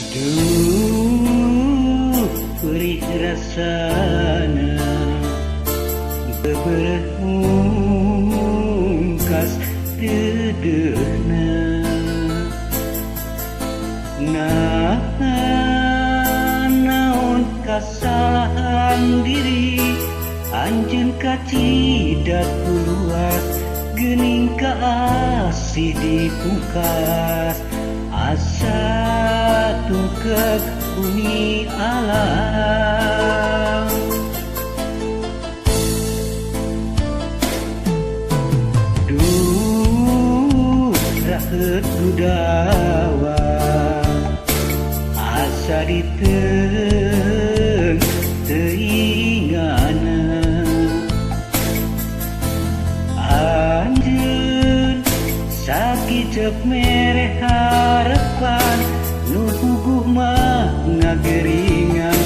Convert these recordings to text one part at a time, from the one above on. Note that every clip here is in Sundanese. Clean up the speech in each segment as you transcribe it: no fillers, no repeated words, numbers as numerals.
Duh, perih rasana beberhungkas dedehna. Nah, naon kasalahan diri anjeun kacidak luas geuning kaasih dipungkas asa tungkek bumi alam. Duh, raheut gudawa asa diteung teingana. Anjeun sakicep mere harepan nu puguh mah ngageringan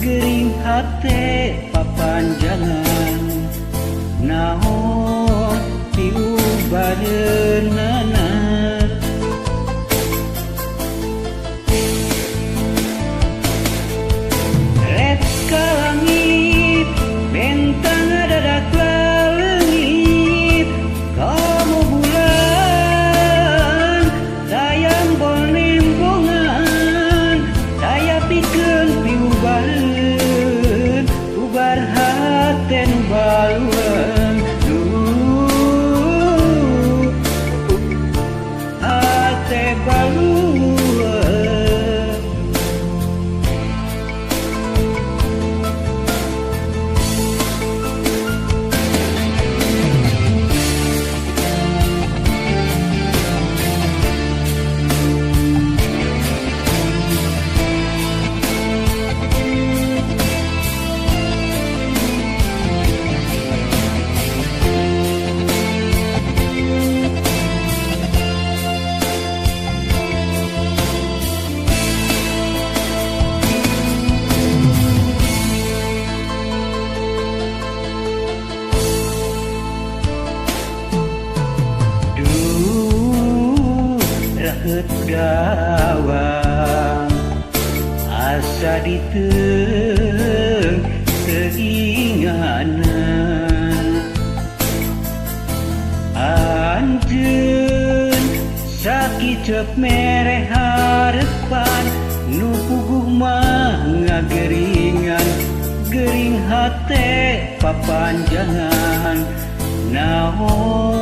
gering hate papanjangan. Naon tiubareunana ret ka langit bentang adadak leungit kamu bulan sayang bonembongan saya pikeun piubareun ubar hate nu balueun. Hate balueun. Raheut gawang asa diteung teingana. Anjeun sakicep mere harepan nu puguh mah ngageringan gering hate papanjangan. Naon